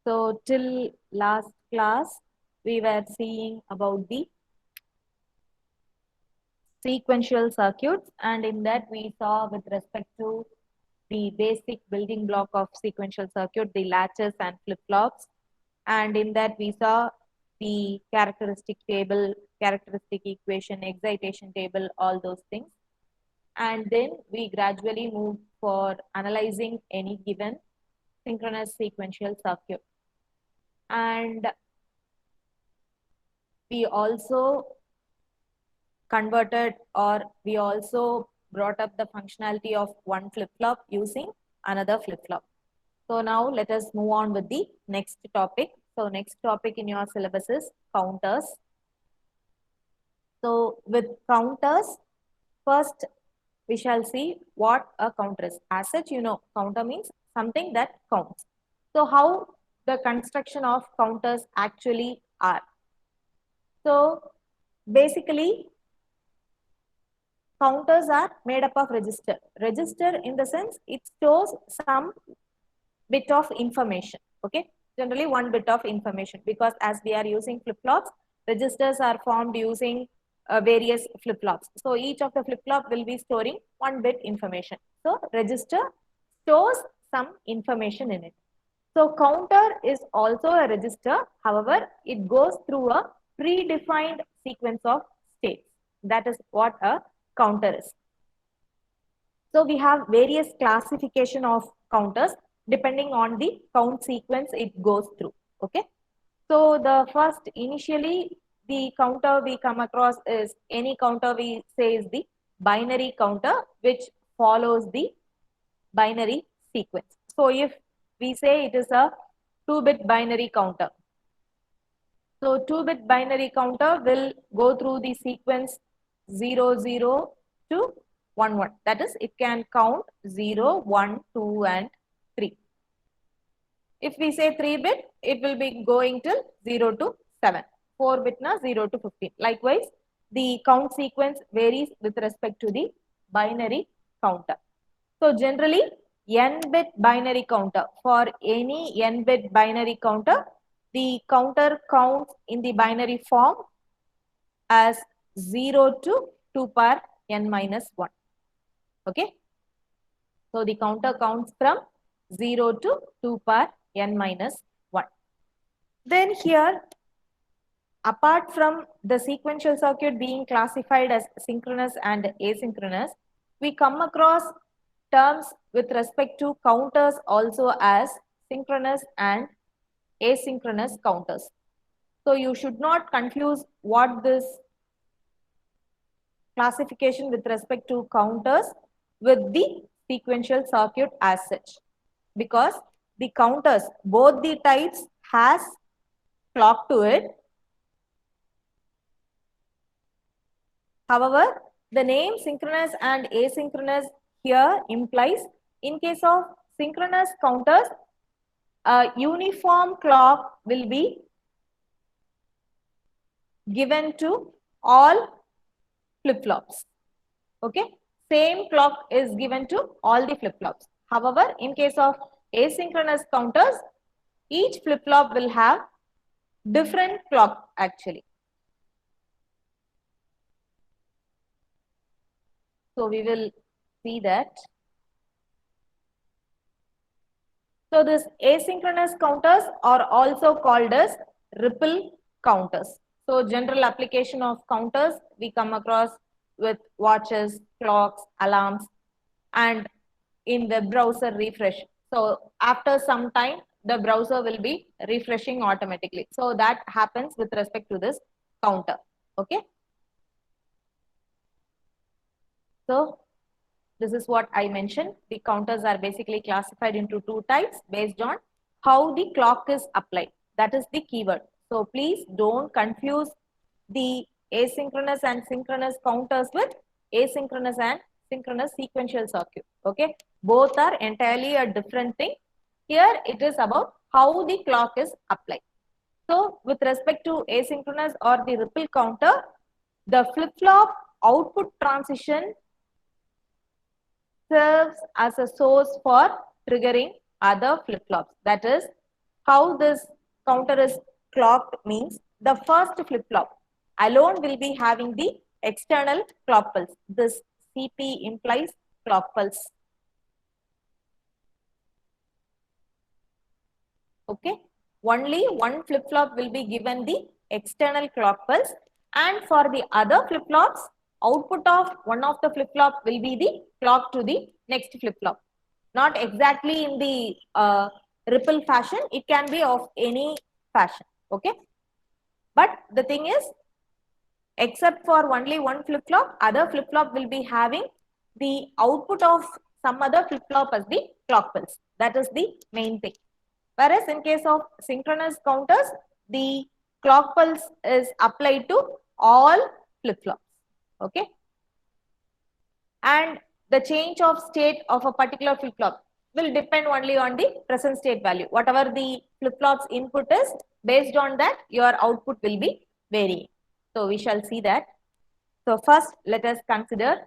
So till last class, we were seeing about the sequential circuits, and in that we saw with respect to the basic building block of sequential circuit, the latches and flip-flops, and in that we saw the characteristic table, characteristic equation, excitation table, all those things. And then we gradually move for analyzing any given synchronous sequential circuit. And we also converted, or we also brought up the functionality of one flip-flop using another flip-flop. So now let us move on with the next topic. So next topic in your syllabus is counters. So with counters, first we shall see what a counter is. As such, you know, counter means something that counts. So how the construction of counters actually are. So basically, counters are made up of register. Register in the sense it stores some bit of information. Okay, generally one bit of information, because as we are using flip-flops, registers are formed using various flip-flops. So each of the flip-flop will be storing one bit information. So register stores some information in it. So counter is also a register. However, it goes through a predefined sequence of states. That is what a counter is. So we have various classification of counters depending on the count sequence it goes through. Okay. So the first, initially, the counter we come across is any counter we say is the binary counter, which follows the binary sequence. So if we say it is a 2-bit binary counter, so 2-bit binary counter will go through the sequence 0, 0 to 1, 1. That is, it can count 0, 1, 2, and 3. If we say 3-bit, it will be going till 0 to 7. 4-bit na 0 to 15. Likewise, the count sequence varies with respect to the binary counter. So generally, n-bit binary counter. For any n-bit binary counter, the counter counts in the binary form as 0 to 2 power n minus 1. Okay. So the counter counts from 0 to 2 power n minus 1. Then here, apart from the sequential circuit being classified as synchronous and asynchronous, we come across terms with respect to counters also as synchronous and asynchronous counters. So you should not confuse what this classification with respect to counters with the sequential circuit as such, because the counters, both the types has clock to it. However, the name synchronous and asynchronous here implies, in case of synchronous counters, a uniform clock will be given to all flip-flops. Okay, same clock is given to all the flip-flops. However, in case of asynchronous counters, each flip-flop will have different clock actually. So we will see that. So this asynchronous counters are also called as ripple counters. So general application of counters we come across with watches, clocks, alarms, and in the browser refresh. So after some time, the browser will be refreshing automatically. So that happens with respect to this counter. Okay. So this is what I mentioned. The counters are basically classified into two types based on how the clock is applied. That is the keyword. So please don't confuse the asynchronous and synchronous counters with asynchronous and synchronous sequential circuit. Okay, both are entirely a different thing. Here it is about how the clock is applied. So with respect to asynchronous or the ripple counter, the flip-flop output transition serves as a source for triggering other flip-flops. That is, how this counter is clocked means the first flip-flop alone will be having the external clock pulse. This CP implies clock pulse. Okay, only one flip-flop will be given the external clock pulse, and for the other flip-flops, output of one of the flip-flop will be the clock to the next flip-flop. Not exactly in the ripple fashion, it can be of any fashion. Okay, but the thing is, except for only one flip-flop, other flip-flop will be having the output of some other flip-flop as the clock pulse. That is the main thing. Whereas in case of synchronous counters, the clock pulse is applied to all flip-flops. Okay. And the change of state of a particular flip-flop will depend only on the present state value. Whatever the flip-flop's input is, based on that, your output will be varying. So we shall see that. So first, let us consider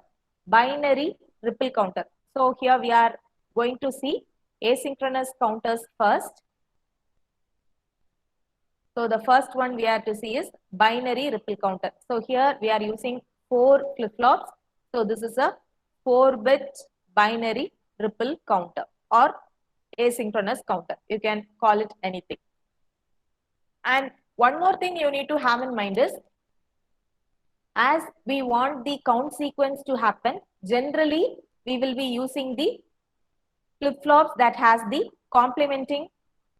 binary ripple counter. So here we are going to see asynchronous counters first. So the first one we have to see is binary ripple counter. So here we are using 4 flip-flops. So this is a 4-bit binary ripple counter or asynchronous counter. You can call it anything. And one more thing you need to have in mind is, as we want the count sequence to happen, generally we will be using the flip-flops that has the complementing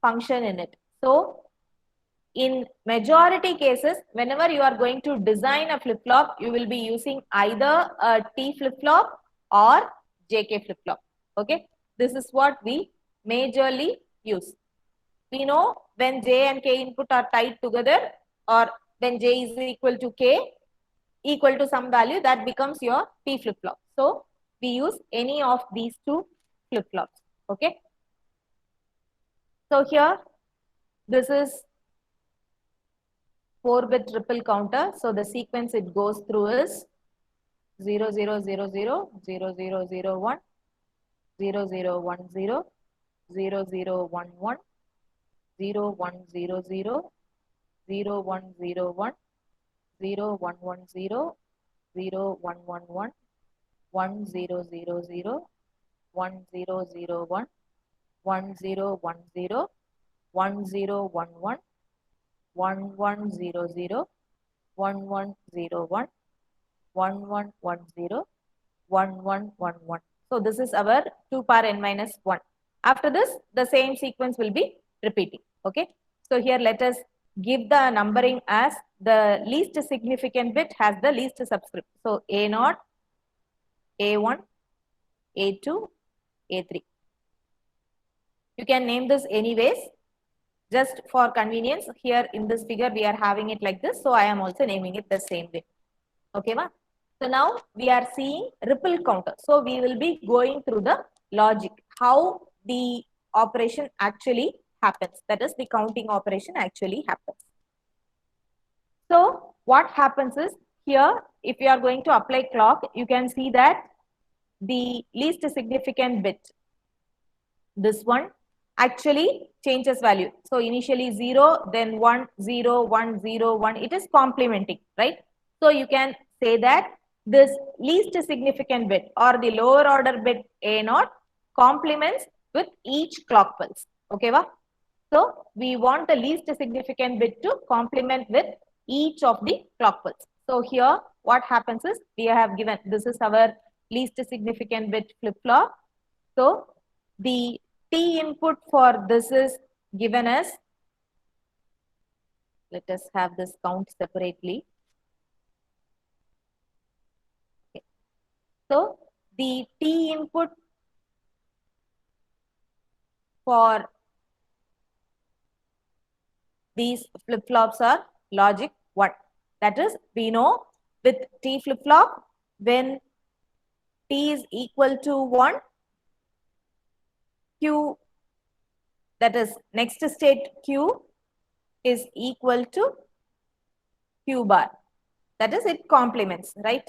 function in it. So in majority cases, whenever you are going to design a flip-flop, you will be using either a T flip-flop or JK flip-flop. Okay, this is what we majorly use. We know when J and K input are tied together, or when J is equal to K equal to some value, that becomes your T flip-flop. So we use any of these 2 flip-flops. Okay. So here, this is 4-bit ripple counter. So the sequence it goes through is 0, 0, 0, 0, 0, 0, 0, 1, 0, 0, 1, 0, 0, 0, 1, 1, 0, 1, 0, 0, 0, 1, 0, 1, 0, 1, 1, 0, 0, 1, 1, 1, 1, 0, 0, 0, 1, 0, 0, 1, 1, 0, 1, 0, 1, 0, 1, 1, 1, 1, 0, 0, 1, 1, 0, 1, 1, 1, 1, 0, 1, 1, 1, 1. So this is our 2 power n minus 1. After this, the same sequence will be repeating. Okay. So here let us give the numbering as the least significant bit has the least subscript. So A0, A1, A2, A3. You can name this anyways. Just for convenience, here in this figure, we are having it like this. So I am also naming it the same way. Okay, ma? So now we are seeing ripple counter. So we will be going through the logic, how the operation actually happens. That is, the counting operation actually happens. So what happens is, here, if you are going to apply clock, you can see that the least significant bit, this one, actually changes value. So initially 0, then 1, 0, 1, 0, 1. It is complementing, right? So you can say that this least significant bit or the lower order bit A0 complements with each clock pulse. Okay, va? So we want the least significant bit to complement with each of the clock pulse. So here what happens is, we have given, this is our least significant bit flip-flop. So the T input for this is given as, let us have this count separately. Okay. So the T input for these flip-flops are logic 1. That is, we know with T flip-flop, when T is equal to 1, Q, that is next state Q, is equal to Q bar. That is, it complements, right?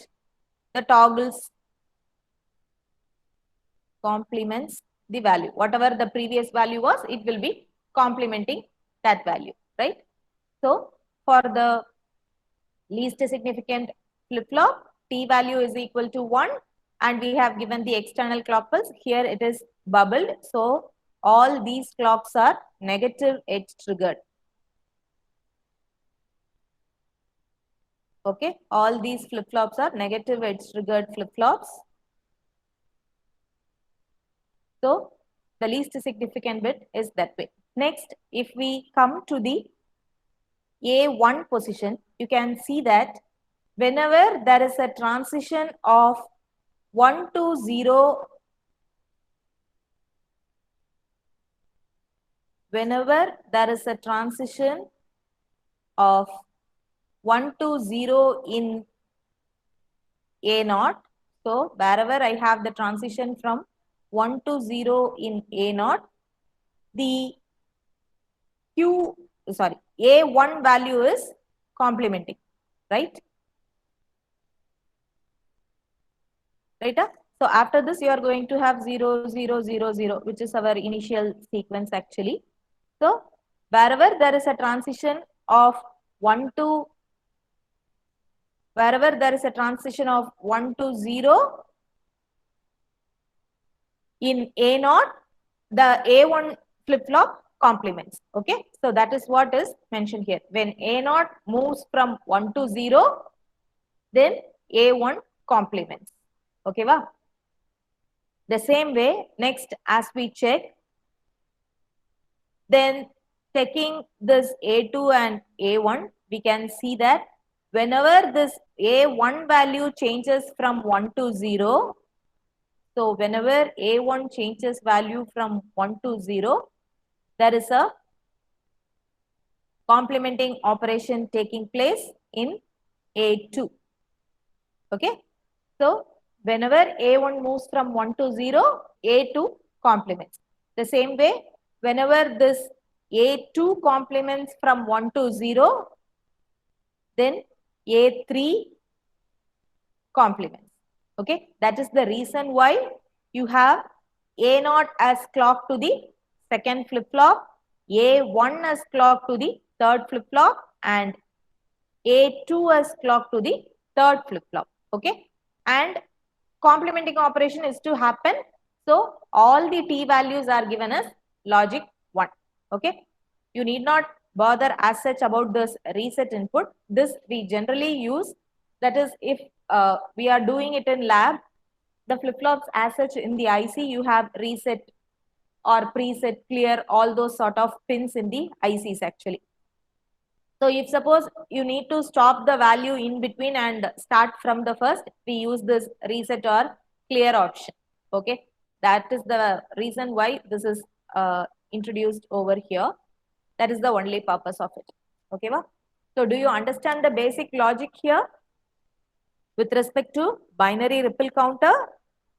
The toggles complements the value. Whatever the previous value was, it will be complementing that value, right? So for the least significant flip-flop, t value is equal to 1, and we have given the external clock pulse. Here it is bubbled. So all these clocks are negative edge triggered. Okay, all these flip-flops are negative edge triggered flip-flops. So the least significant bit is that way. Next, if we come to the A1 position, you can see that whenever there is a transition of 1 to 0, whenever there is a transition of 1 to 0 in A0, so wherever I have the transition from 1 to 0 in A0, the A1 value is complementing, right? Right? So after this, you are going to have 0, 0, 0, 0, which is our initial sequence actually. So wherever there is a transition of 1 to, wherever there is a transition of 1 to 0 in A0, the A1 flip-flop complements. Okay, so that is what is mentioned here. When A0 moves from 1 to 0, then A1 complements. Okay, wow. The same way, next as we check, then checking this A2 and A1, we can see that whenever this A1 value changes from 1 to 0, so whenever A1 changes value from 1 to 0, there is a complementing operation taking place in A2. Okay. So whenever A1 moves from 1 to 0, A2 complements. The same way, whenever this A2 complements from 1 to 0, then A3 complements. Okay. That is the reason why you have A0 as clock to the second flip-flop, A1 as clock to the third flip-flop, and A2 as clock to the third flip-flop. Okay. And complementing operation is to happen. So all the t values are given as logic 1. Okay. You need not bother as such about this reset input. This we generally use. That is, if we are doing it in lab, the flip-flops as such in the IC, you have reset or preset, clear, all those sort of pins in the ICs actually. So if suppose you need to stop the value in between and start from the first, we use this reset or clear option. Okay, that is the reason why this is introduced over here. That is the only purpose of it. Okay, va? So do you understand the basic logic here? With respect to binary ripple counter,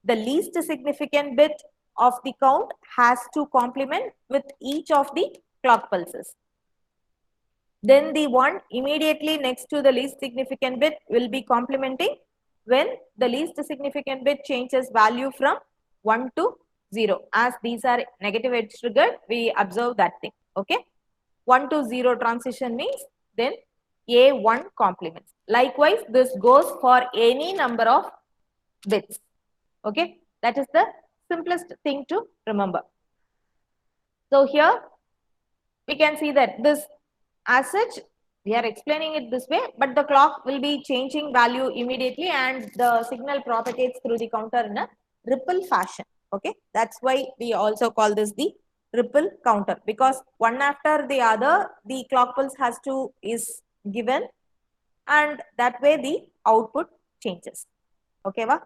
the least significant bit of the count has to complement with each of the clock pulses. Then the one immediately next to the least significant bit will be complementing when the least significant bit changes value from 1 to 0. As these are negative edge triggered, we observe that thing. Okay. 1 to 0 transition means then A1 complements. Likewise, this goes for any number of bits. Okay. That is the simplest thing to remember. So here we can see that this as such, we are explaining it this way, but the clock will be changing value immediately and the signal propagates through the counter in a ripple fashion. Okay, that's why we also call this the ripple counter, because one after the other, the clock pulse is given, and that way the output changes. Okay, va?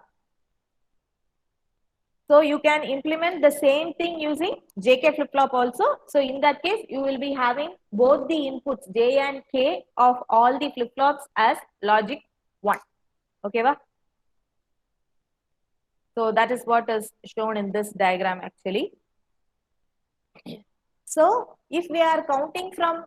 So you can implement the same thing using JK flip-flop also. So in that case, you will be having both the inputs J and K of all the flip-flops as logic 1. Okay, va? So that is what is shown in this diagram actually. So if we are counting from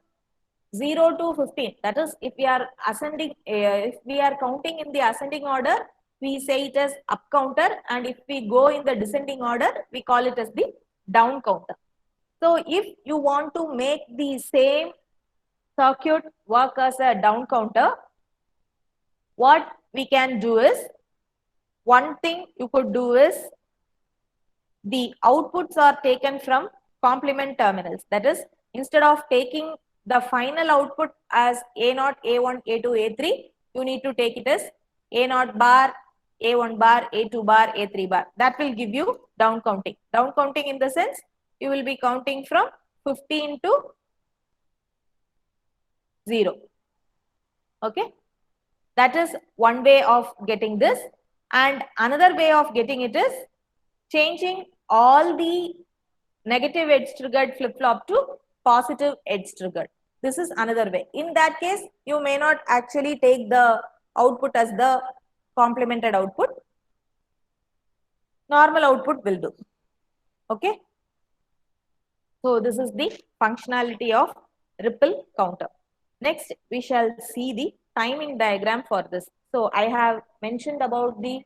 0 to 15, that is if we are ascending, if we are counting in the ascending order, we say it as up counter, and if we go in the descending order, we call it as the down counter. So if you want to make the same circuit work as a down counter, what we can do is, one thing you could do is, the outputs are taken from complement terminals. That is, instead of taking the final output as A0, A1, A2, A3, you need to take it as A0 bar, A1 bar, A2 bar, A3 bar. That will give you down counting. Down counting in the sense, you will be counting from 15 to 0. Okay. That is one way of getting this. And another way of getting it is changing all the negative edge triggered flip-flop to positive edge triggered. This is another way. In that case, you may not actually take the output as the complemented output. Normal output will do. Okay. So this is the functionality of ripple counter. Next, we shall see the timing diagram for this. So I have mentioned about the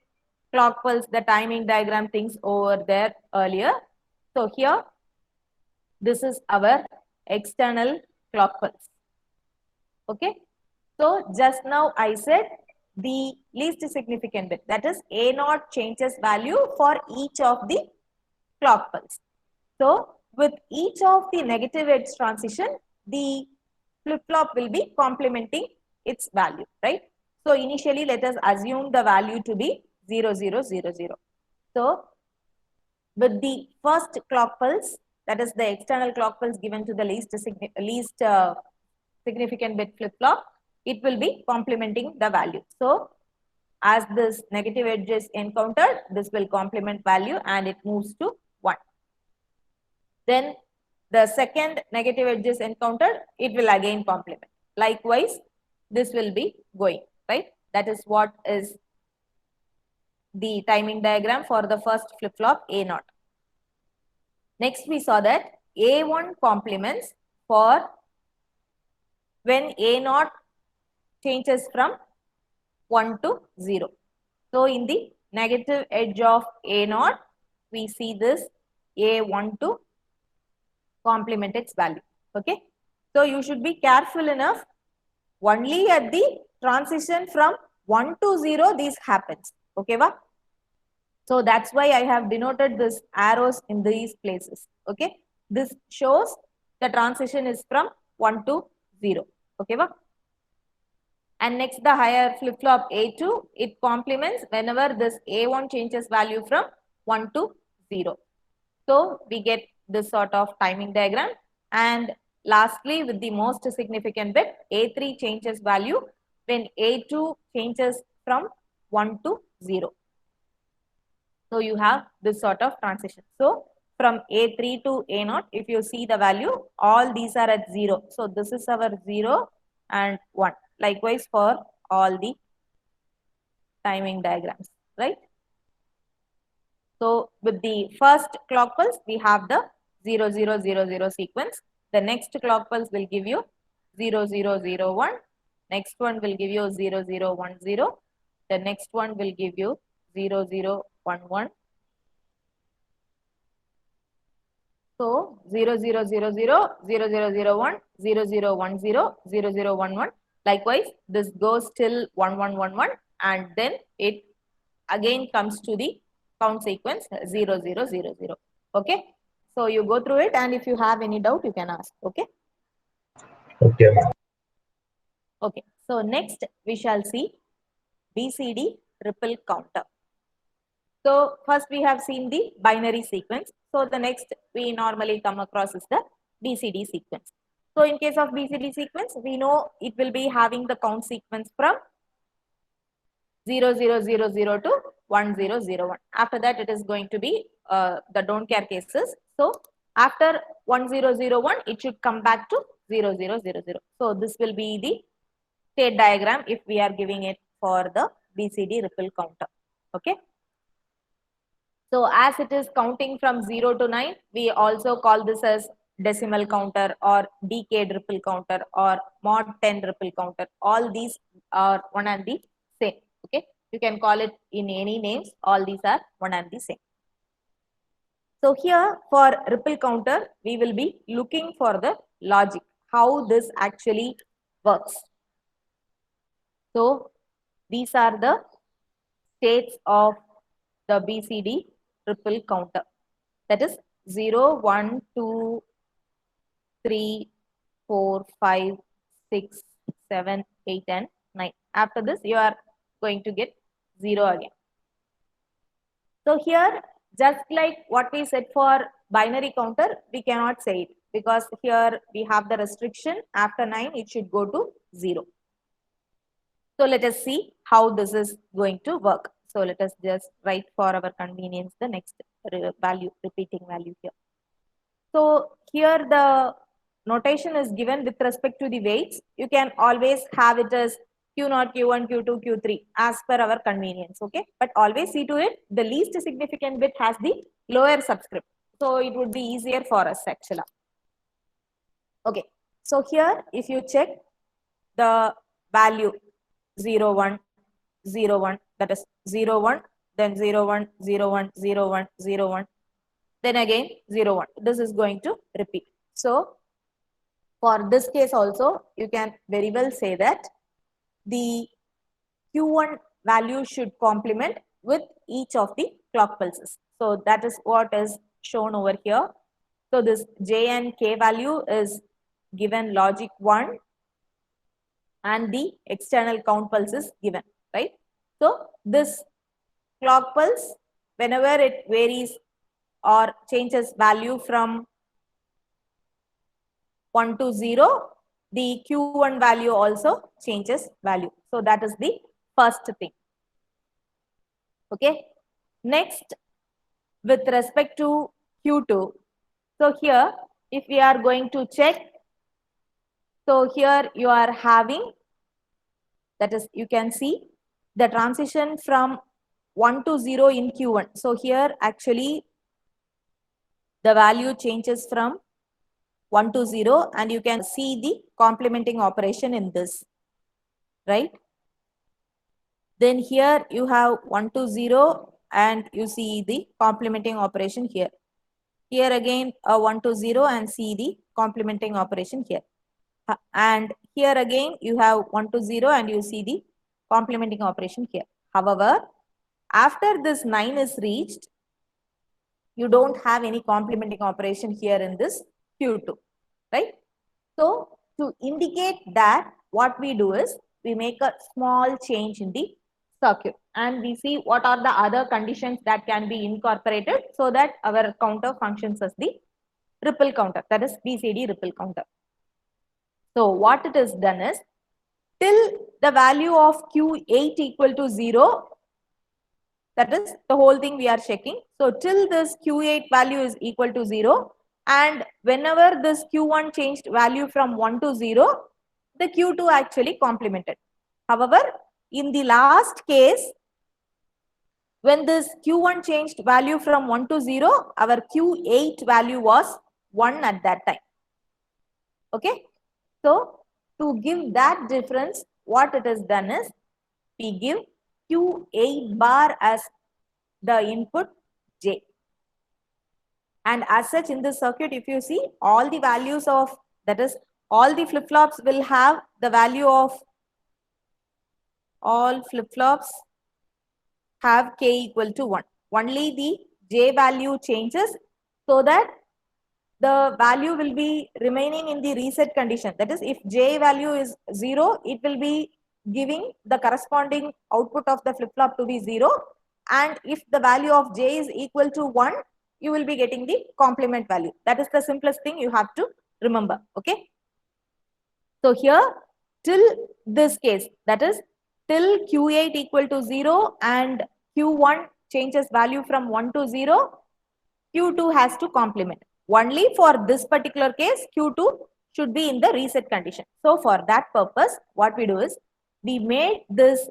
clock pulse, the timing diagram things over there earlier. So here, this is our external clock pulse. Okay. So just now I said the least significant bit, that is A0 changes value for each of the clock pulse. So with each of the negative edge transition, the flip-flop will be complementing its value, right? So initially, let us assume the value to be 0, 0, 0, 0. So with the first clock pulse, that is the external clock pulse given to the least significant bit flip-flop, it will be complementing the value. So as this negative edge is encountered, this will complement value and it moves to 1. Then the second negative edge is encountered, it will again complement. Likewise, this will be going, right? That is what is the timing diagram for the first flip-flop A0. Next, we saw that A1 complements for when A0 changes from 1 to 0. So in the negative edge of A0, we see this A1 to complement its value. Okay. So you should be careful enough. Only at the transition from 1 to 0, this happens. Okay, va? So that's why I have denoted this arrows in these places. Okay. This shows the transition is from 1 to 0. Okay, va? And next, the higher flip-flop A2, it complements whenever this A1 changes value from 1 to 0. So we get this sort of timing diagram. And lastly, with the most significant bit, A3 changes value when A2 changes from 1 to 0. So you have this sort of transition. So from A3 to A0, if you see the value, all these are at 0. So this is our 0 and 1. Likewise for all the timing diagrams, right? So with the first clock pulse, we have the 0, 0, 0, 0 sequence. The next clock pulse will give you 0, 0, 0, 1. Next one will give you 0, 0, 1, 0. The next one will give you 0, 0, 1, 1. So 0, 0, 0, 0, 0, 0, 0, 1, 0, 0, 1, 0, 0, 0, 1, 1. Likewise, this goes till 1, 1, 1, 1, and then it again comes to the count sequence 0, 0, 0, 0. Okay. So you go through it, and if you have any doubt, you can ask. Okay. Okay, ma'am. Okay. So next we shall see BCD ripple counter. So first we have seen the binary sequence. So the next we normally come across is the BCD sequence. So in case of BCD sequence, we know it will be having the count sequence from 0, 0, 0, 0 to 1, 0, 0, 1. After that, it is going to be the don't care cases. So after 1, 0, 0, 1, it should come back to 0, 0, 0, 0. So this will be the state diagram if we are giving it for the BCD ripple counter. Okay. So as it is counting from 0 to 9, we also call this as decimal counter or decade ripple counter or mod 10 ripple counter. All these are one and the same. Okay. You can call it in any names. All these are one and the same. So here for ripple counter, we will be looking for the logic, how this actually works. So these are the states of the BCD ripple counter. That is 0, 1, 2, 3, 4, 5, 6, 7, 8, and 9. After this, you are going to get 0 again. So here, just like what we said for binary counter, we cannot say it because here we have the restriction. After 9, it should go to 0. So let us see how this is going to work. So let us just write for our convenience the next value, repeating value here. So here the notation is given with respect to the weights. You can always have it as Q0, Q1, Q2, Q3 as per our convenience. Okay, but always see to it the least significant bit has the lower subscript. So it would be easier for us actually. Okay, so here if you check the value 0, 1, 0, 1, that is 0, 1, then 0, 1, 0, 1, 0, 1, 0, 1, then again 0, 1. This is going to repeat. So for this case also, you can very well say that the Q1 value should complement with each of the clock pulses. So that is what is shown over here. So this J and K value is given logic 1 and the external count pulse is given, right? So this clock pulse, whenever it varies or changes value from 1 to 0, the Q1 value also changes value. So that is the first thing. Okay. Next, with respect to Q2, so here, if we are going to check, so here you are having, that is, you can see the transition from 1 to 0 in Q1. So here actually the value changes from 1 to 0 and you can see the complementing operation in this, right? Then here you have 1 to 0 and you see the complementing operation here. Here again 1 to 0 and see the complementing operation here. And here again you have 1 to 0 and you see the complementing operation here. However, after this 9 is reached, you don't have any complementing operation here in this Q2, right? So to indicate that, what we do is we make a small change in the circuit and we see what are the other conditions that can be incorporated so that our counter functions as the ripple counter, that is BCD ripple counter. So what it is done is, till the value of Q8 equal to 0, that is the whole thing we are checking. So till this Q8 value is equal to 0, and whenever this Q1 changed value from 1 to 0, the Q2 actually complemented. However, in the last case, when this Q1 changed value from 1 to 0, our Q8 value was 1 at that time. Okay. So to give that difference, what it is done is, we give Q8 bar as the input J. And as such in this circuit, if you see all the values of, that is all the flip-flops will have the value of, all flip-flops have K equal to 1. Only the J value changes so that the value will be remaining in the reset condition. That is, if J value is 0, it will be giving the corresponding output of the flip-flop to be 0. And if the value of J is equal to 1, you will be getting the complement value. That is the simplest thing you have to remember. Okay. So here, till this case, that is till Q8 equal to 0 and Q1 changes value from 1 to 0, Q2 has to complement. Only for this particular case, Q2 should be in the reset condition. So for that purpose, what we do is, we made this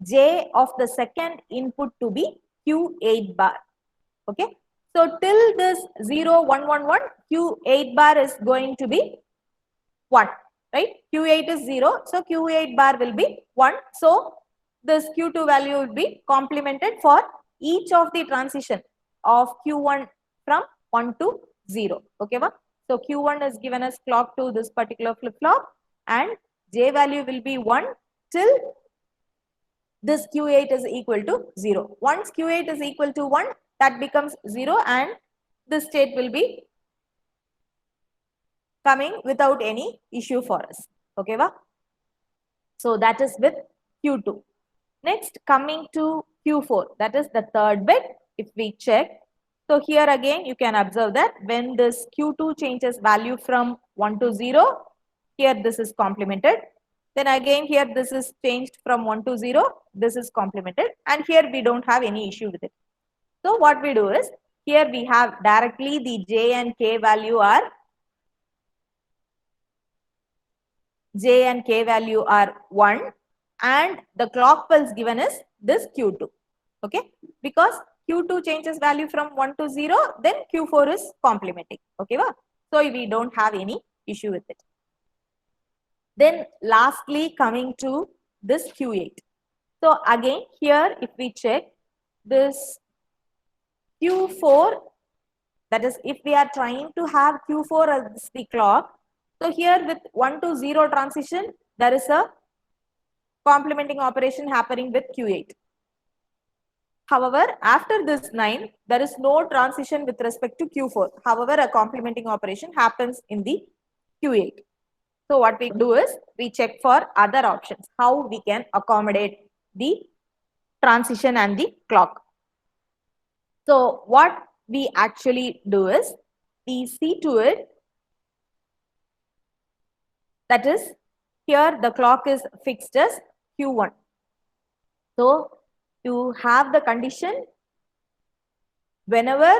J of the second input to be Q8 bar. Okay. So till this 0, 1, 1, 1, Q8 bar is going to be 1, right? Q8 is 0. So Q8 bar will be 1. So this Q2 value will be complemented for each of the transition of Q1 from 1 to 0. Okay, va? So Q1 is given as clock to this particular flip-flop and J value will be 1 till this Q8 is equal to 0. Once Q8 is equal to 1, that becomes 0 and this state will be coming without any issue for us. Okay, va? So that is with Q2. Next, coming to Q4, that is the third bit. If we check, so here again you can observe that when this Q2 changes value from 1 to 0, here this is complemented. Then again here this is changed from 1 to 0, this is complemented, and here we don't have any issue with it. So what we do is, here we have directly the J and K value are J and K value are 1 and the clock pulse given is this Q2. Okay, because Q2 changes value from 1 to 0, then Q4 is complementing. Okay, va? So we don't have any issue with it. Then lastly coming to this Q8. So again here if we check this Q4, that is if we are trying to have Q4 as the clock, so here with 1 to 0 transition, there is a complementing operation happening with Q8. However, after this 9, there is no transition with respect to Q4. However, a complementing operation happens in the Q8. So what we do is, we check for other options, how we can accommodate the transition and the clock. So what we actually do is, we see to it, that is, here the clock is fixed as Q1. So to have the condition, whenever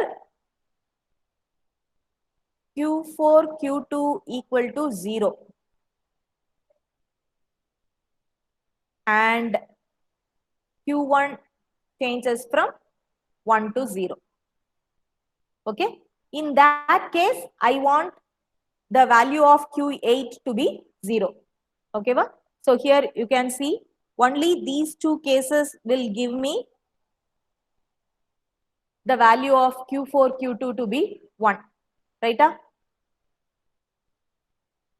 Q4, Q2 equal to 0 and Q1 changes from 1 to 0. Okay, in that case, I want the value of Q8 to be 0. Okay, va? So here you can see only these two cases will give me the value of Q4, Q2 to be 1. Right?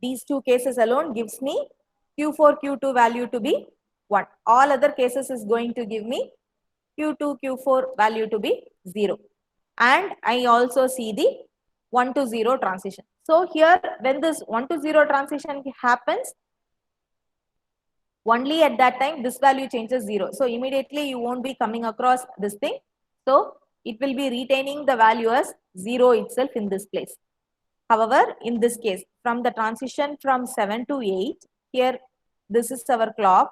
These two cases alone gives me Q4, Q2 value to be 1. All other cases is going to give me Q2, Q4 value to be 0. And I also see the 1 to 0 transition. So here when this 1 to 0 transition happens, only at that time this value changes 0. So immediately you won't be coming across this thing. So it will be retaining the value as 0 itself in this place. However, in this case, from the transition from 7 to 8, here this is our clock.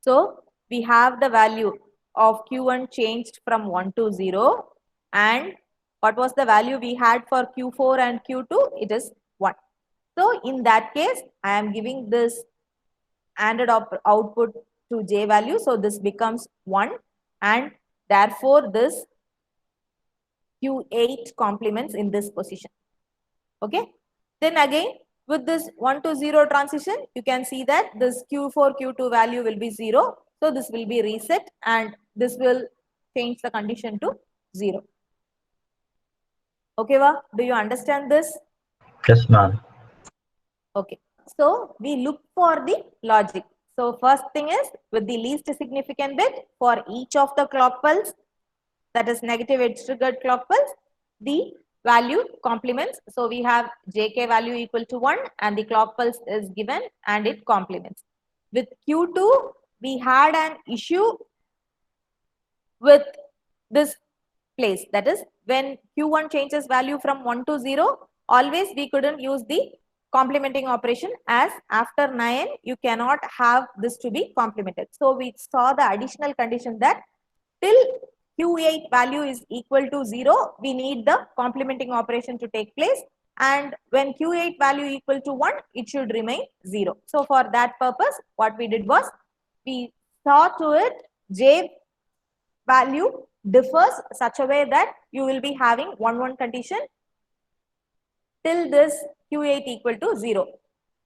So we have the value of Q1 changed from 1 to 0. And what was the value we had for Q4 and Q2? It is 1. So in that case, I am giving this ANDed output to J value. So this becomes 1 and therefore this Q8 complements in this position. Okay. Then again with this 1 to 0 transition, you can see that this Q4, Q2 value will be 0. So this will be reset and this will change the condition to 0. Okay, va? Do you understand this? Yes, ma'am. Okay. So we look for the logic. So first thing is with the least significant bit for each of the clock pulse, that is negative edge triggered clock pulse, the value complements. So we have JK value equal to 1 and the clock pulse is given and it complements. With Q2, we had an issue with this place. That is when Q1 changes value from 1 to 0, always we couldn't use the complementing operation as after 9, you cannot have this to be complemented. So we saw the additional condition that till Q8 value is equal to 0, we need the complementing operation to take place. And when Q8 value equal to 1, it should remain 0. So for that purpose, what we did was, we saw to it J value differs such a way that you will be having 1-1 condition till this Q8 equal to 0.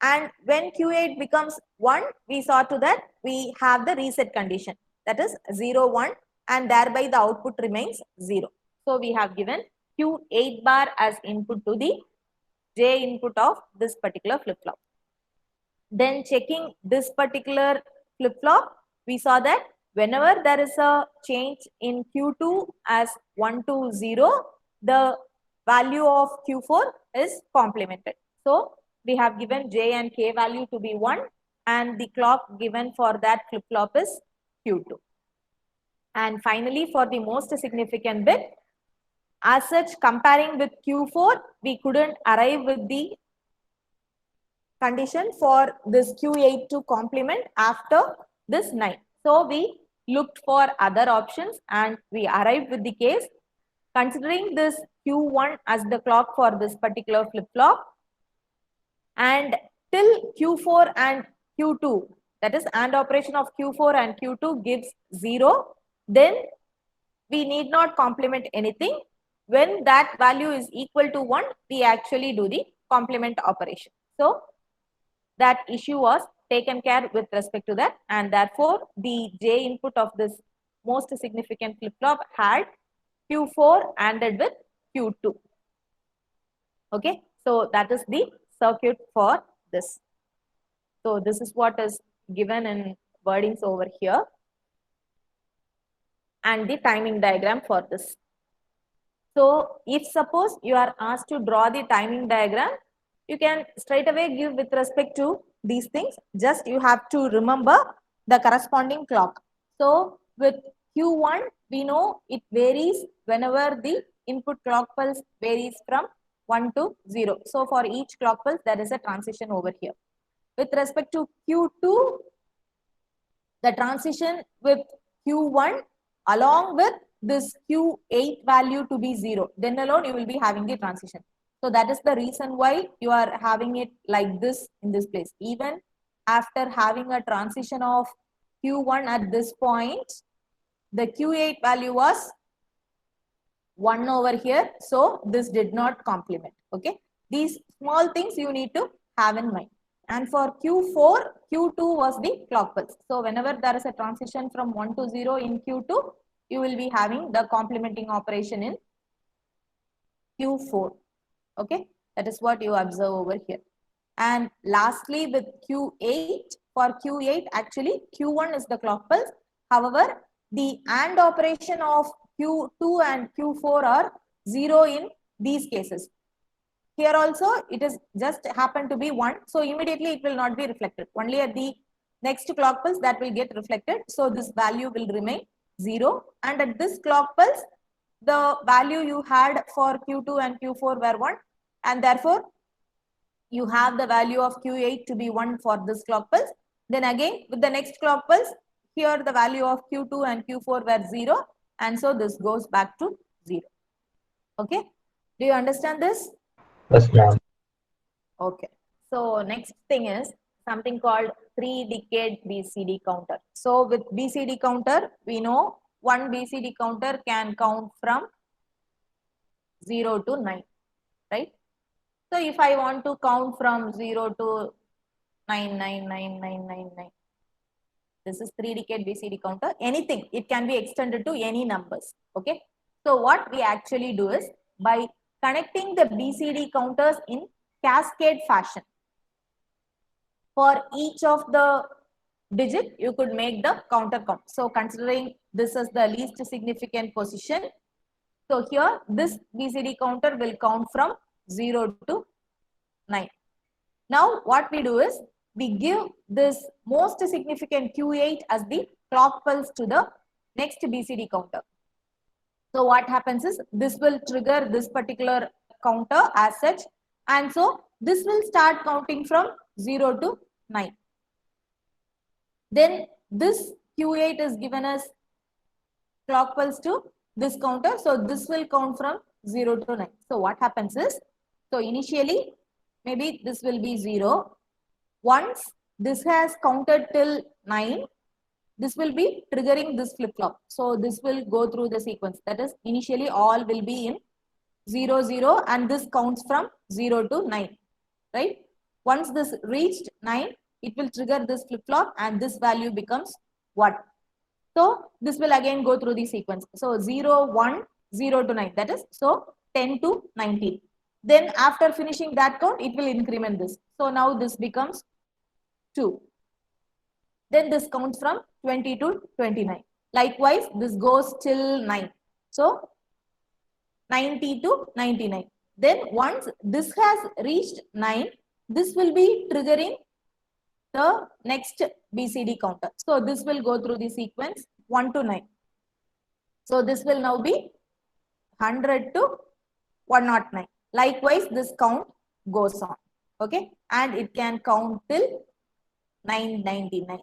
And when Q8 becomes 1, we saw to that we have the reset condition, that is 0, 1, and thereby the output remains 0. So we have given Q8 bar as input to the J input of this particular flip-flop. Then checking this particular flip-flop, we saw that whenever there is a change in Q2 as 1 to 0, the value of Q4 is complemented. So we have given J and K value to be 1 and the clock given for that flip-flop is Q2. And finally, for the most significant bit, as such, comparing with Q4, we couldn't arrive with the condition for this Q8 to complement after this 9. So we looked for other options and we arrived with the case considering this Q1 as the clock for this particular flip-flop and till Q4 and Q2, that is AND operation of Q4 and Q2 gives 0, then we need not complement anything. When that value is equal to 1, we actually do the complement operation. So that issue was taken care with respect to that, and therefore the J input of this most significant flip-flop had Q4 ANDed with Q2. Okay, so that is the circuit for this. So this is what is given in wordings over here and the timing diagram for this. So if suppose you are asked to draw the timing diagram, you can straight away give with respect to these things. Just you have to remember the corresponding clock. So with Q1, we know it varies whenever the input clock pulse varies from 1 to 0. So for each clock pulse, there is a transition over here. With respect to Q2, the transition with Q1 along with this Q8 value to be 0, then alone you will be having the transition. So that is the reason why you are having it like this in this place. Even after having a transition of Q1 at this point, the Q8 value was 1 over here. So this did not complement. Okay. These small things you need to have in mind. And for Q4, Q2 was the clock pulse. So whenever there is a transition from 1 to 0 in Q2, you will be having the complementing operation in Q4. Okay, that is what you observe over here. And lastly, with Q8, for Q8, actually Q1 is the clock pulse. However, the AND operation of Q2 and Q4 are 0 in these cases. Here also, it is just happened to be 1. So immediately it will not be reflected. Only at the next clock pulse that will get reflected. So this value will remain 0. And at this clock pulse, the value you had for Q2 and Q4 were 1. And therefore, you have the value of Q8 to be 1 for this clock pulse. Then again, with the next clock pulse, here the value of Q2 and Q4 were 0. And so this goes back to 0. Okay. Do you understand this? Yes, ma'am. Okay. So next thing is something called 3-decade BCD counter. So with BCD counter, we know one BCD counter can count from 0 to 9, right? So if I want to count from 0 to 9999999, this is 3-decade BCD counter. Anything, it can be extended to any numbers. Okay. So what we actually do is by connecting the BCD counters in cascade fashion. For each of the digit, you could make the counter count. So considering this as the least significant position, so here this BCD counter will count from 0 to 9. Now what we do is we give this most significant Q8 as the clock pulse to the next BCD counter. So what happens is this will trigger this particular counter as such, and so this will start counting from 0 to 9. Then this Q8 is given as clock pulse to this counter, so this will count from 0 to 9. So what happens is, so initially maybe this will be 0. Once this has counted till 9, this will be triggering this flip-flop. So this will go through the sequence. That is, initially all will be in 0, 0, and this counts from 0 to 9, right? Once this reached 9, it will trigger this flip-flop and this value becomes 1. So this will again go through the sequence. So 0, 1, 0 to 9. That is, so 10 to 19. Then after finishing that count, it will increment this. So now this becomes 2. Then this counts from 20 to 29. Likewise, this goes till 9. So 90 to 99. Then once this has reached 9, this will be triggering the next BCD counter. So this will go through the sequence 1 to 9. So this will now be 100 to 109. Likewise, this count goes on. Okay, and it can count till 999.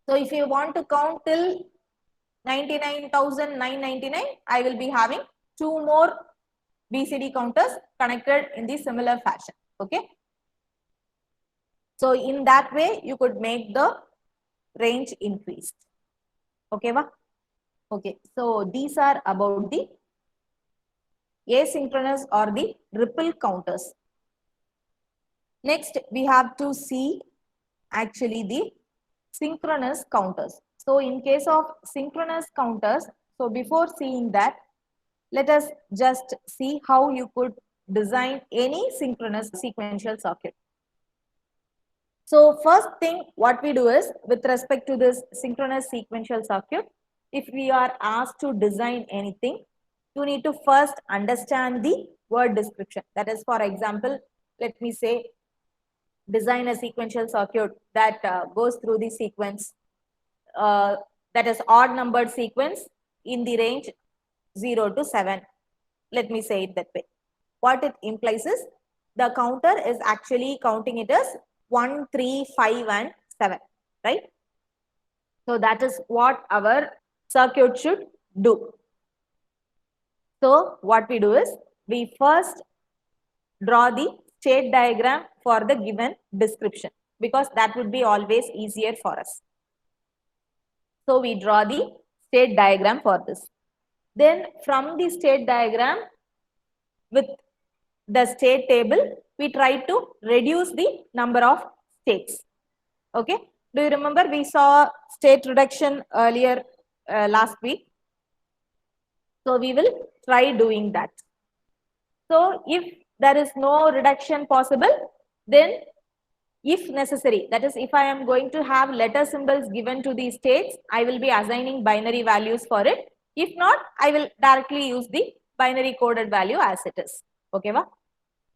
So if you want to count till 99,999, I will be having 2 more BCD counters connected in the similar fashion. Okay. So in that way, you could make the range increased. Okay, va? Okay. So these are about the asynchronous or the ripple counters. Next, we have to see actually the synchronous counters. So in case of synchronous counters, so before seeing that, let us just see how you could design any synchronous sequential circuit. So first thing what we do is, with respect to this synchronous sequential circuit, if we are asked to design anything, you need to first understand the word description. That is, for example, let me say, design a sequential circuit that goes through the sequence, that is odd numbered sequence in the range 0 to 7. Let me say it that way. What it implies is the counter is actually counting it as 1, 3, 5 and 7, right? So that is what our circuit should do. So what we do is, we first draw the state diagram for the given description, because that would be always easier for us. So we draw the state diagram for this. Then from the state diagram, with the state table, we try to reduce the number of states. Okay. Do you remember we saw state reduction earlier last week? So we will try doing that. So if there is no reduction possible, then if necessary, that is, if I am going to have letter symbols given to these states, I will be assigning binary values for it. If not, I will directly use the binary coded value as it is. Okay, va?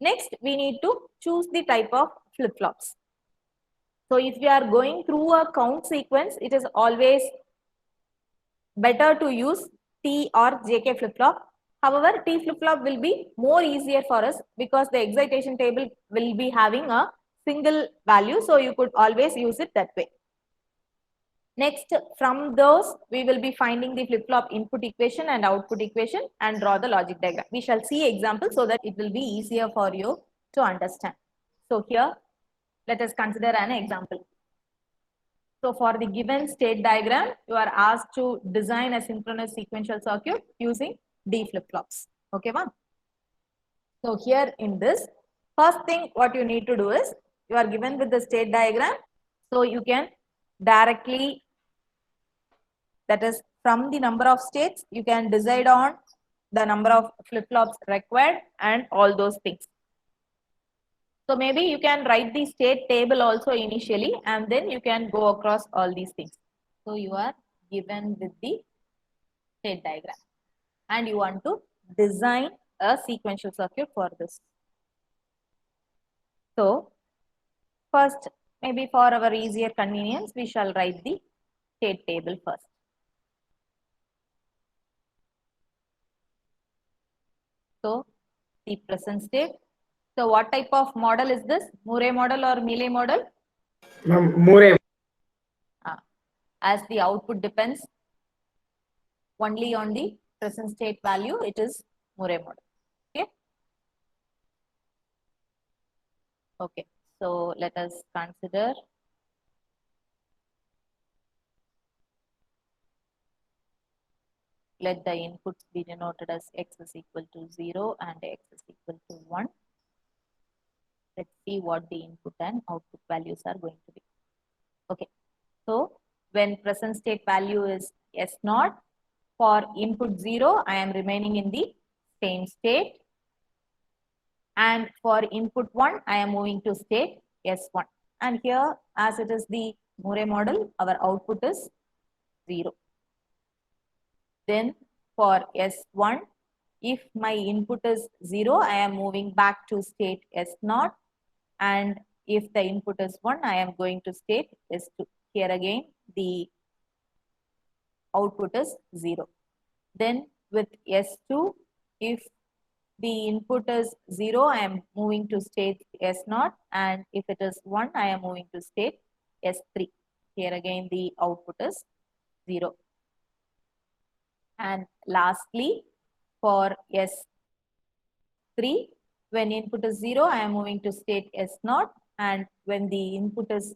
Next, we need to choose the type of flip-flops. So if we are going through a count sequence, it is always better to use T or JK flip-flop. However, T flip-flop will be more easier for us because the excitation table will be having a single value. So you could always use it that way. Next, from those, we will be finding the flip-flop input equation and output equation and draw the logic diagram. We shall see examples so that it will be easier for you to understand. So here, let us consider an example. So for the given state diagram, you are asked to design a synchronous sequential circuit using D flip-flops. Okay, ma'am? So here in this, first thing what you need to do is, you are given with the state diagram. So you can directly, that is, from the number of states, you can decide on the number of flip-flops required and all those things. So maybe you can write the state table also initially, and then you can go across all these things. So you are given with the state diagram and you want to design a sequential circuit for this. So first, maybe for our easier convenience, we shall write the state table first. So the present state. So what type of model is this? Murray model or Mealy model? Murray. As the output depends only on the present state value, it is Murray model. Okay. Okay. So let us consider let the inputs be denoted as x is equal to 0 and x is equal to 1. Let's see what the input and output values are going to be. Okay. So when present state value is S0, for input 0, I am remaining in the same state. And for input 1, I am moving to state S1. And here, as it is the Murray model, our output is 0. Then for S1, if my input is 0, I am moving back to state S0. And if the input is 1, I am going to state S2. Here again, the output is 0. Then with S2, if the input is 0, I am moving to state S0. And if it is 1, I am moving to state S3. Here again, the output is 0. And lastly, for S3, when input is 0, I am moving to state S0. And when the input is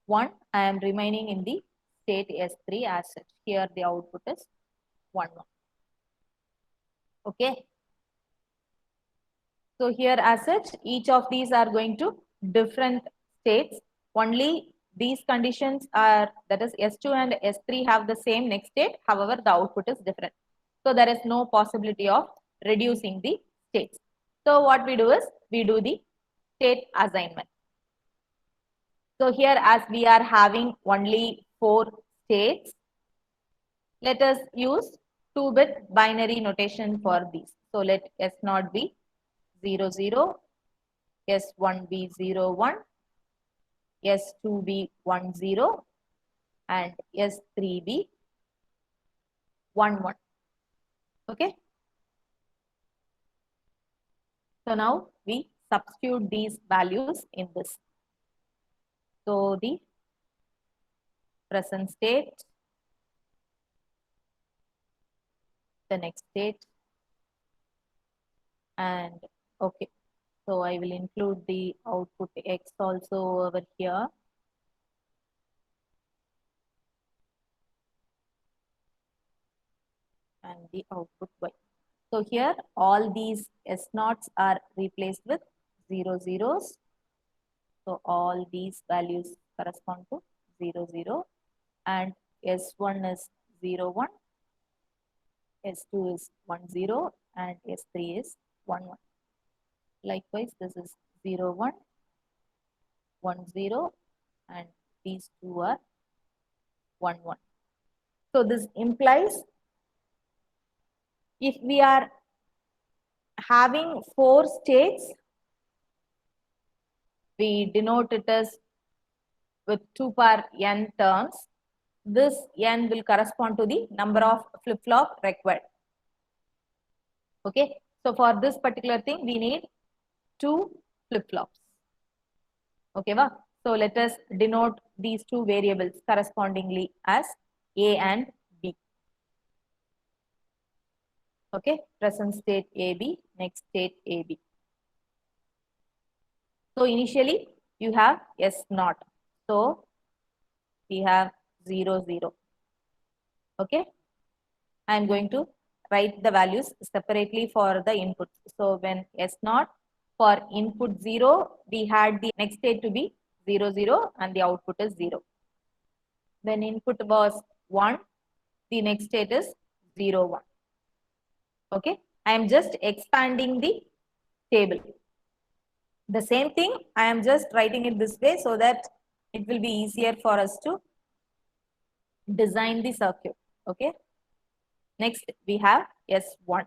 1, I am remaining in the state S3 as such. Here the output is 1, 1. Okay. So here as such, each of these are going to different states. Only these conditions are, that is S2 and S3 have the same next state. However, the output is different. So there is no possibility of reducing the states. So what we do is, we do the state assignment. So here, as we are having only 4 states, let us use 2-bit binary notation for these. So let S0 be 0, 0, S1 be 0, 1, S2 be 1, 0, and S3 be 1, 1. Okay. So now we substitute these values in this. So the present state, the next state, and okay. So I will include the output X also over here. And the output Y. So here all these S0s are replaced with 0, 0s. So all these values correspond to 0, 0. And S1 is 0, 1. S2 is 1, 0. And S3 is 1, 1. Likewise, this is 0, 1, 1, 0. And these two are 1, 1. So this implies, if we are having 4 states, we denote it as with 2 power n terms. This n will correspond to the number of flip-flop required. Okay. So for this particular thing, we need 2 flip-flops. Okay. So let us denote these 2 variables correspondingly as A and B. Okay. Present state AB, next state AB. So initially you have S0. So we have 0, 0. Okay. I am going to write the values separately for the input. So when S0, for input 0, we had the next state to be 0, 0 and the output is 0. When input was 1, the next state is 0, 1. Okay. I am just expanding the table. The same thing, I am just writing it this way so that it will be easier for us to design the circuit. Okay. Next, we have S1.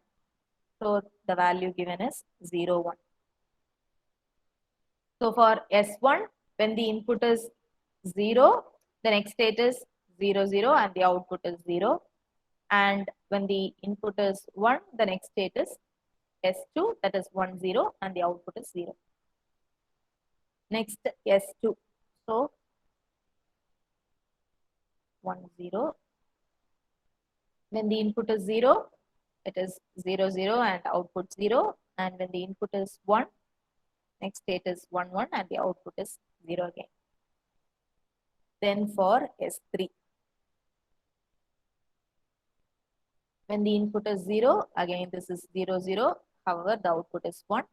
So the value given is 0, 1. So for S1, when the input is 0, the next state is 0, 0 and the output is 0. And when the input is 1, the next state is S2, that is 1, 0 and the output is 0. Next, S2. So 1, 0. When the input is 0, it is 0, 0 and output 0. And when the input is 1, next state is 1, 1 and the output is 0 again. Then for S3, when the input is 0, again this is 0, 0. However, the output is 1.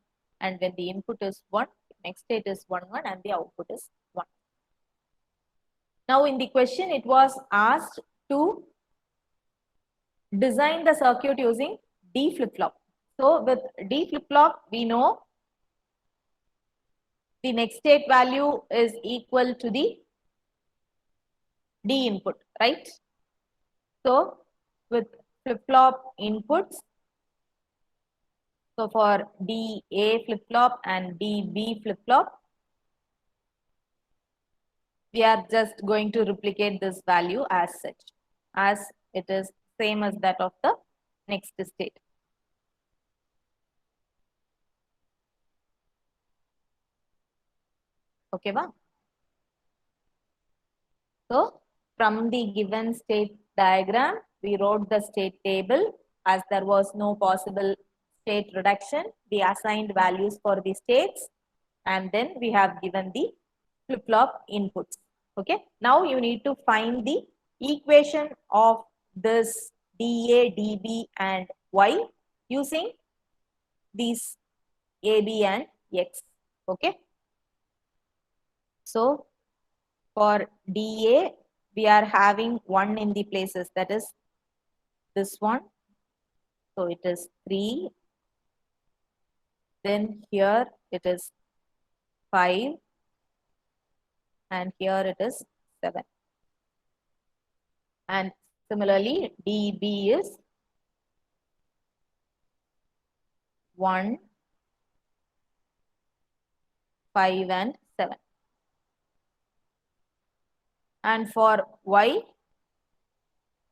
And when the input is 1, next state is 1, 1 and the output is 1. Now in the question, it was asked to design the circuit using D flip-flop. So with D flip-flop, we know the next state value is equal to the D input, right? So with flip-flop inputs, so for DA flip-flop and DB flip-flop, we are just going to replicate this value as such, as it is same as that of the next state. Okay, va? So from the given state diagram, we wrote the state table. As there was no possible state reduction, we assigned values for the states, and then we have given the flip-flop inputs. Okay, now you need to find the equation of this dA, dB and y using these AB and X. Okay, so for dA, we are having 1 in the places, that is this one. So it is 3. Then here it is 5. And here it is 7. And similarly, dB is 1, 5 and 7. And for y,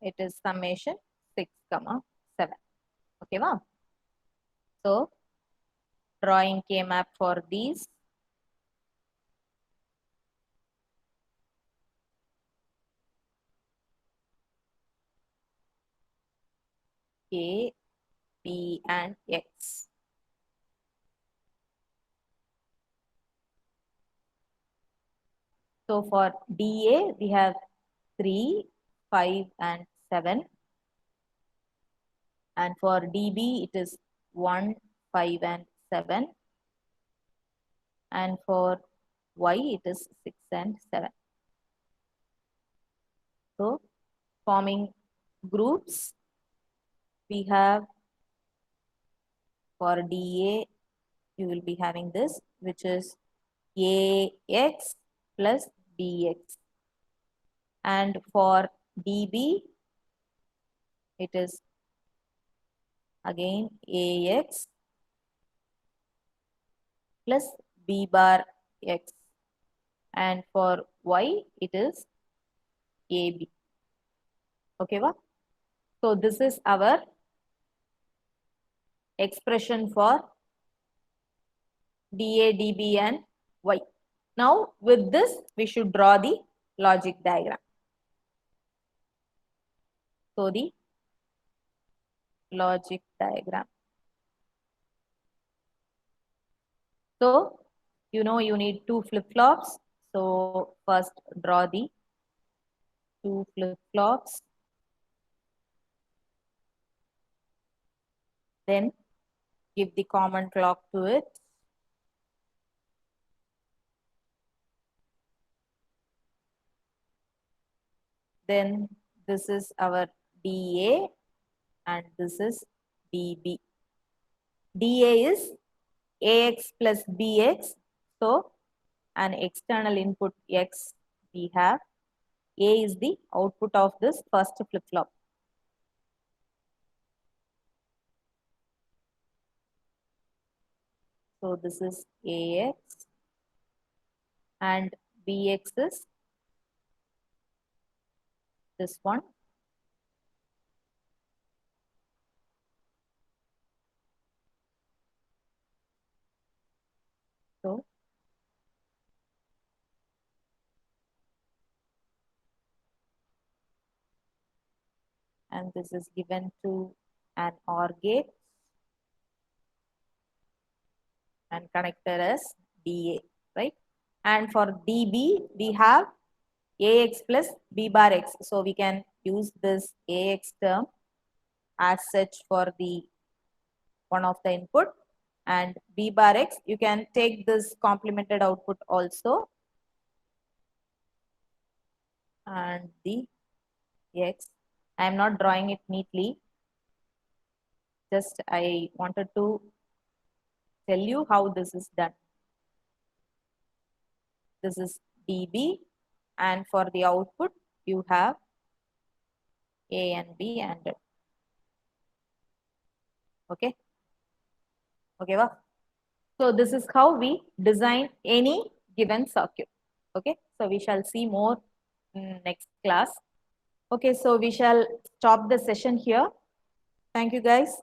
it is summation 6, 7. Okay, wow. So drawing K-map for these. K, B and X. So for dA, we have 3, 5 and 7. And for dB, it is 1, 5 and 7. And for y, it is 6 and 7. So forming groups, we have for dA, you will be having this, which is AX plus BX. And for dB, it is again AX plus B bar X. And for Y, it is AB. Okay, va? So this is our expression for dA, dB and Y. Now with this, we should draw the logic diagram. So the logic diagram. So you know you need 2 flip-flops. So first draw the 2 flip-flops. Then give the common clock to it. Then this is our dA and this is dB. dA is AX plus BX. So an external input X we have. A is the output of this first flip-flop. So this is AX and BX is this one. So and this is given to an OR gate and connected as DA, right? And for DB, we have AX plus B bar X. So we can use this AX term as such for the one of the input, and B bar X, you can take this complemented output also, and the X. I am not drawing it neatly. Just I wanted to tell you how this is done. This is dB, and for the output you have A and B and okay. Okay, wow. So this is how we design any given circuit. Okay, so we shall see more in next class. Okay, so we shall stop the session here. Thank you guys.